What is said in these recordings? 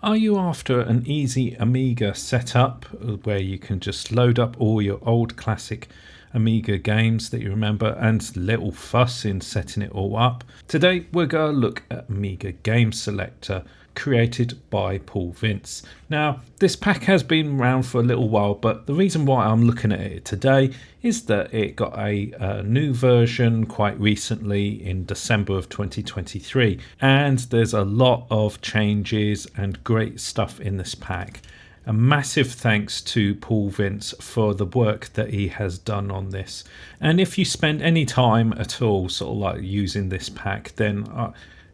Are you after an easy Amiga setup where you can just load up all your old classic Amiga games that you remember and little fuss in setting it all up? Today we're going to look at Amiga Game Selector, created by Paul Vince. Now, this pack has been around for a little while, but the reason why I'm looking at it today is that it got a new version quite recently in December of 2023, and there's a lot of changes and great stuff in this pack. A massive thanks to Paul Vince for the work that he has done on this. And if you spend any time at all sort of like using this pack, then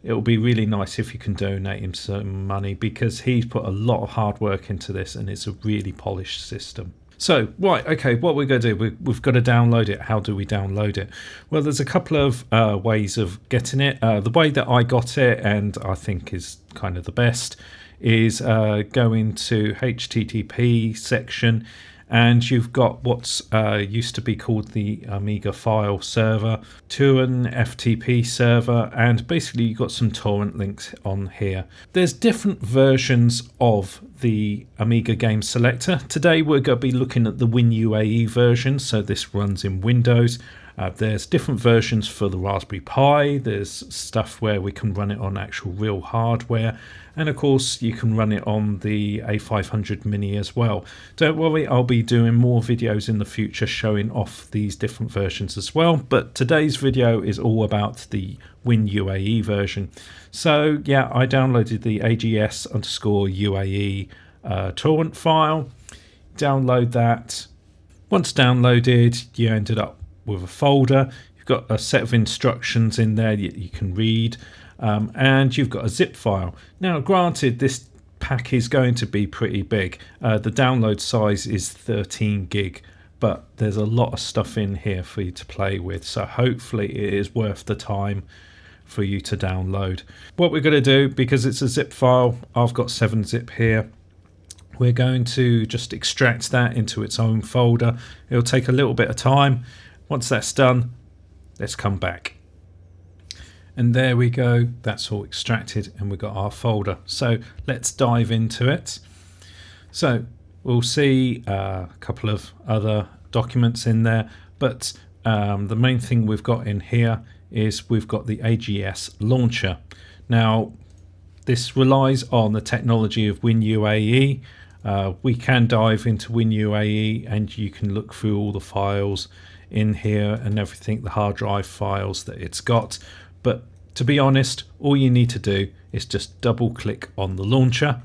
it'll be really nice if you can donate him some money, because he's put a lot of hard work into this and it's a really polished system. So, right, okay, what we're going to do, we've got to download it. How do we download it? Well, there's a couple of ways of getting it. The way that I got it, and I think is kind of the best, is go into HTTP section, and you've got what's used to be called the Amiga file server to an FTP server, and basically you've got some torrent links on here. There's different versions of the Amiga Game Selector. Today we're going to be looking at the WinUAE version, so this runs in Windows. There's different versions for the Raspberry Pi. There's stuff where we can run it on actual real hardware, and of course you can run it on the A500 Mini as well. Don't worry, I'll be doing more videos in the future showing off these different versions as well, but today's video is all about the WinUAE version. So yeah, I downloaded the AGS_UAE torrent file. Download that. Once downloaded, you ended up with a folder. You've got a set of instructions in there that you can read, and you've got a zip file. Now granted, this pack is going to be pretty big. The download size is 13 gig, but there's a lot of stuff in here for you to play with, so hopefully it is worth the time for you to download. What we're going to do, because it's a zip file, I've got 7-zip here, we're going to just extract that into its own folder. It'll take a little bit of time. Once that's done, let's come back. And there we go, that's all extracted and we've got our folder. So let's dive into it. So we'll see a couple of other documents in there, but the main thing we've got in here is we've got the AGS launcher. Now this relies on the technology of WinUAE. We can dive into WinUAE and you can look through all the files in here and everything, the hard drive files that it's got, but to be honest, all you need to do is just double click on the launcher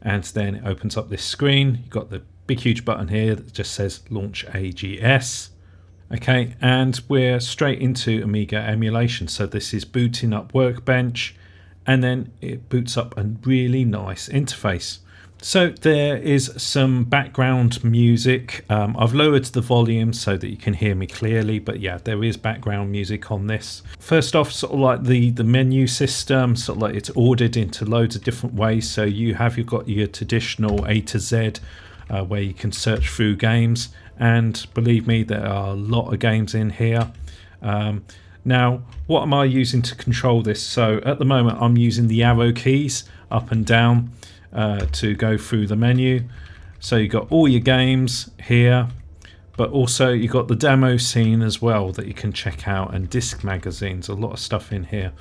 and then it opens up this screen. You've got the big huge button here that just says launch AGS. Okay, and we're straight into Amiga emulation. So this is booting up Workbench, and then it boots up a really nice interface. So there is some background music. I've lowered the volume so that you can hear me clearly, but yeah, there is background music on this. First off, sort of like the menu system, sort of like it's ordered into loads of different ways. So you've got your traditional A to Z, where you can search through games, and believe me, there are a lot of games in here. Now, what am I using to control this? So at the moment I'm using the arrow keys up and down to go through the menu. So you've got all your games here, but also you've got the demo scene as well that you can check out, and disc magazines, a lot of stuff in here.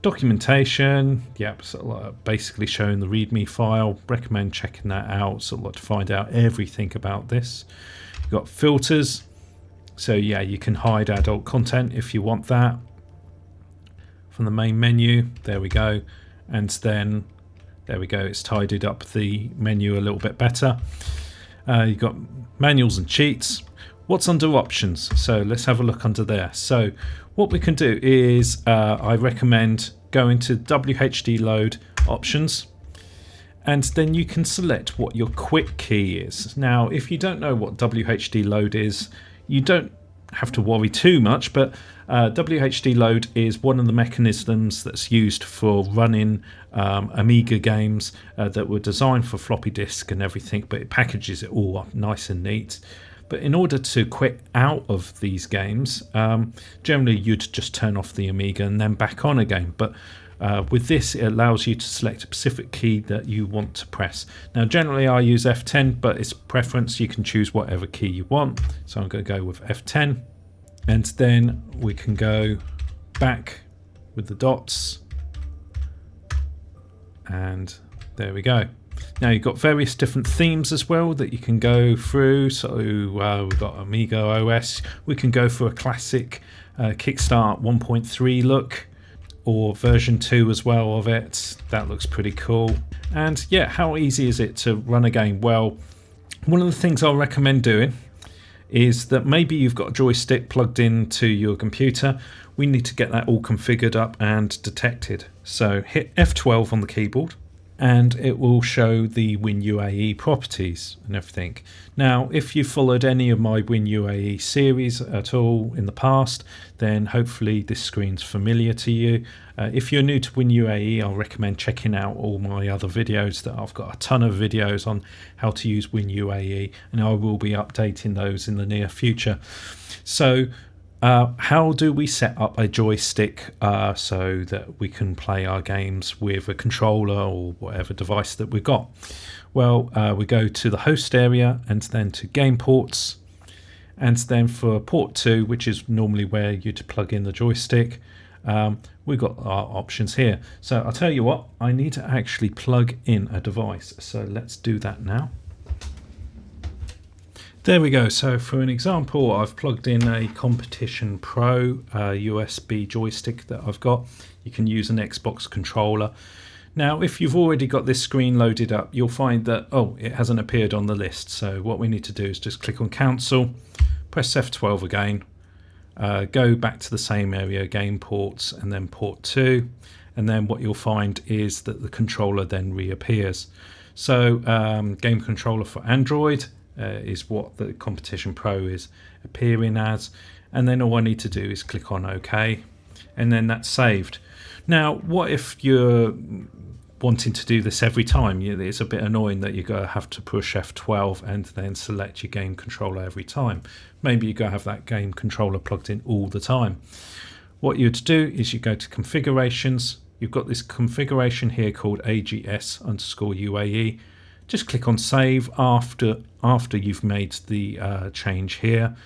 Documentation, yep, sort of like basically showing the README file. Recommend checking that out, sort of like to find out everything about this. You've got filters, so yeah, you can hide adult content if you want that. From the main menu, there we go, and then there we go, it's tidied up the menu a little bit better. You've got manuals and cheats. What's under options? So let's have a look under there. So what we can do is I recommend going to WHD load options, and then you can select what your quick key is. Now, if you don't know what WHD load is, you don't have to worry too much, but WHD load is one of the mechanisms that's used for running Amiga games that were designed for floppy disk and everything, but it packages it all up nice and neat. But in order to quit out of these games, generally you'd just turn off the Amiga and then back on again. But With this, it allows you to select a specific key that you want to press. Now, generally I use F10, but it's preference. You can choose whatever key you want. So I'm going to go with F10, and then we can go back with the dots, and there we go. Now you've got various different themes as well that you can go through. So we've got Amiga OS. We can go for a classic Kickstart 1.3 look, or version 2 as well of it. That looks pretty cool. And yeah, how easy is it to run a game? Well, one of the things I'll recommend doing is that maybe you've got a joystick plugged into your computer. We need to get that all configured up and detected. So hit F12 on the keyboard, and it will show the WinUAE properties and everything. Now, if you followed any of my WinUAE series at all in the past, then hopefully this screen's familiar to you. If you're new to WinUAE, I'll recommend checking out all my other videos. That I've got a ton of videos on how to use WinUAE, and I will be updating those in the near future. So how do we set up a joystick so that we can play our games with a controller or whatever device that we've got? Well, we go to the host area and then to game ports, and then for port 2, which is normally where you'd plug in the joystick, we've got our options here. So I'll tell you what, I need to actually plug in a device, so let's do that now. There we go. So for an example, I've plugged in a Competition Pro USB joystick that I've got. You can use an Xbox controller. Now, if you've already got this screen loaded up, you'll find that, it hasn't appeared on the list. So what we need to do is just click on Cancel, press F12 again, go back to the same area, game ports, and then port 2. And then what you'll find is that the controller then reappears. So game controller for Android is what the Competition Pro is appearing as, and then all I need to do is click on OK, and then that's saved. Now, what if you're wanting to do this every time? It's a bit annoying that you're going to have to push F12 and then select your game controller every time. Maybe you're going to have that game controller plugged in all the time. What you'd do is you go to Configurations. You've got this configuration here called AGS_UAE. Just click on Save after you've made the change here.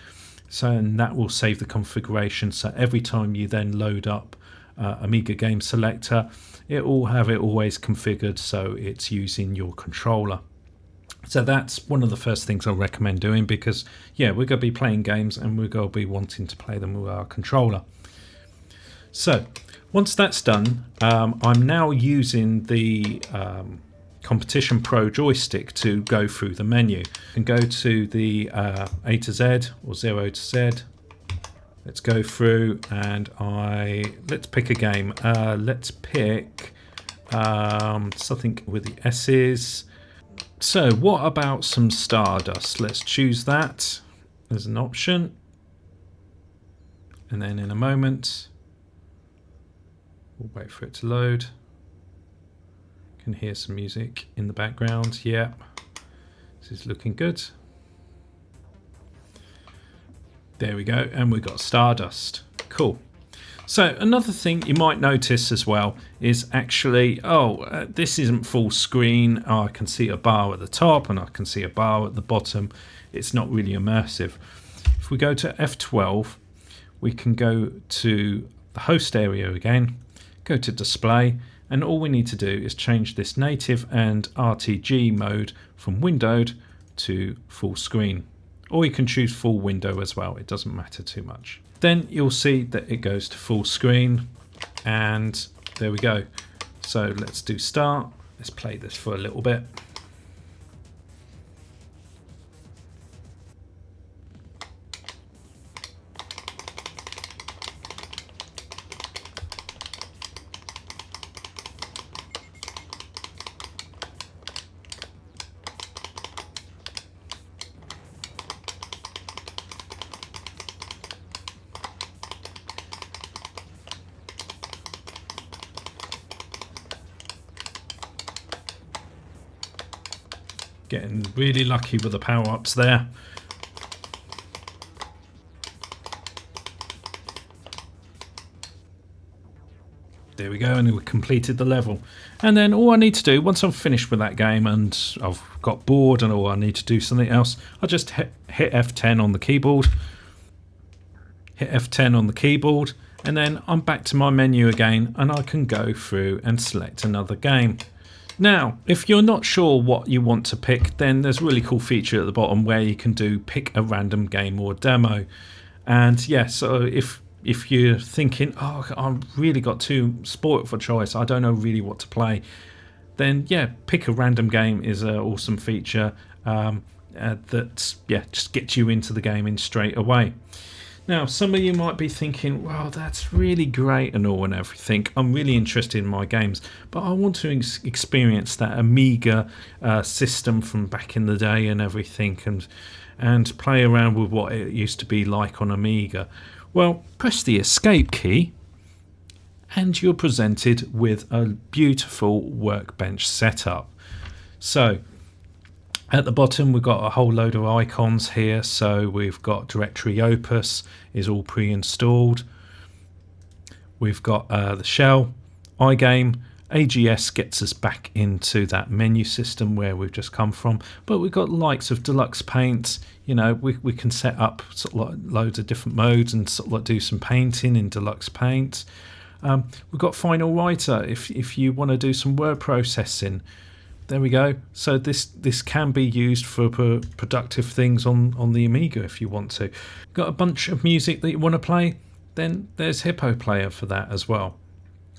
So, and that will save the configuration. So every time you then load up Amiga Game Selector, it will have it always configured so it's using your controller. So that's one of the first things I'll recommend doing, because yeah, we're going to be playing games and we're going to be wanting to play them with our controller. So once that's done, I'm now using the Competition Pro joystick to go through the menu. You can go to the A to Z or 0 to Z. Let's go through, and let's pick a game. Let's pick something with the S's. So what about some Stardust? Let's choose that as an option, and then in a moment we'll wait for it to load. Can hear some music in the background. Yeah, this is looking good. There we go, and we've got Stardust. Cool. So another thing you might notice as well is actually, this isn't full screen. I can see a bar at the top and I can see a bar at the bottom. It's not really immersive. If we go to F12, we can go to the host area again, go to display, and all we need to do is change this native and RTG mode from windowed to full screen. Or you can choose full window as well, it doesn't matter too much. Then you'll see that it goes to full screen, and there we go. So let's do start. Let's play this for a little bit. Getting really lucky with the power-ups there. There we go, and we completed the level. And then all I need to do, once I'm finished with that game and I've got bored and all I need to do something else, I just hit F10 on the keyboard. Hit F10 on the keyboard, and then I'm back to my menu again, and I can go through and select another game. Now, if you're not sure what you want to pick, then there's a really cool feature at the bottom where you can do pick a random game or demo. And yeah, so if you're thinking, oh, I've really got too spoiled for choice, I don't know really what to play, then yeah, pick a random game is an awesome feature that just gets you into the game in straight away. Now, some of you might be thinking, well, that's really great and all and everything. I'm really interested in my games, but I want to experience that Amiga system from back in the day and everything, and play around with what it used to be like on Amiga. Well, press the escape key and you're presented with a beautiful Workbench setup. So at the bottom we've got a whole load of icons here. So we've got directory opus is all pre-installed. We've got the shell, iGame, AGS gets us back into that menu system where we've just come from, but we've got the likes of Deluxe Paint. You know, we can set up sort of like loads of different modes and sort of like do some painting in Deluxe Paint. We've got Final Writer if you want to do some word processing. There we go. So this can be used for productive things on the Amiga if you want to. Got a bunch of music that you want to play, then there's Hippo Player for that as well.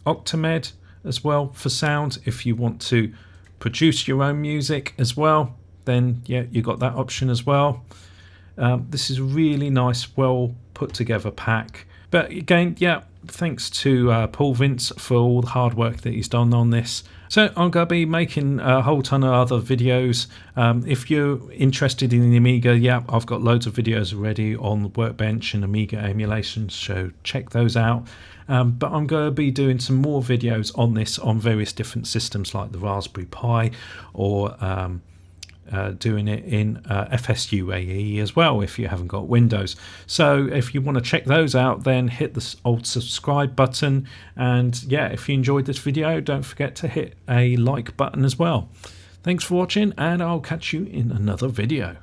Octamed as well for sound. If you want to produce your own music as well, then yeah, you got that option as well. This is a really nice, well put together pack. But again, yeah, thanks to Paul Vince for all the hard work that he's done on this. So I'm going to be making a whole ton of other videos. If you're interested in the Amiga, yeah, I've got loads of videos already on the Workbench and Amiga emulations, so check those out. But I'm going to be doing some more videos on this on various different systems like the Raspberry Pi, or doing it in FSUAE as well if you haven't got Windows. So if you want to check those out, then hit the old subscribe button, and yeah, if you enjoyed this video, don't forget to hit a like button as well. Thanks for watching, and I'll catch you in another video.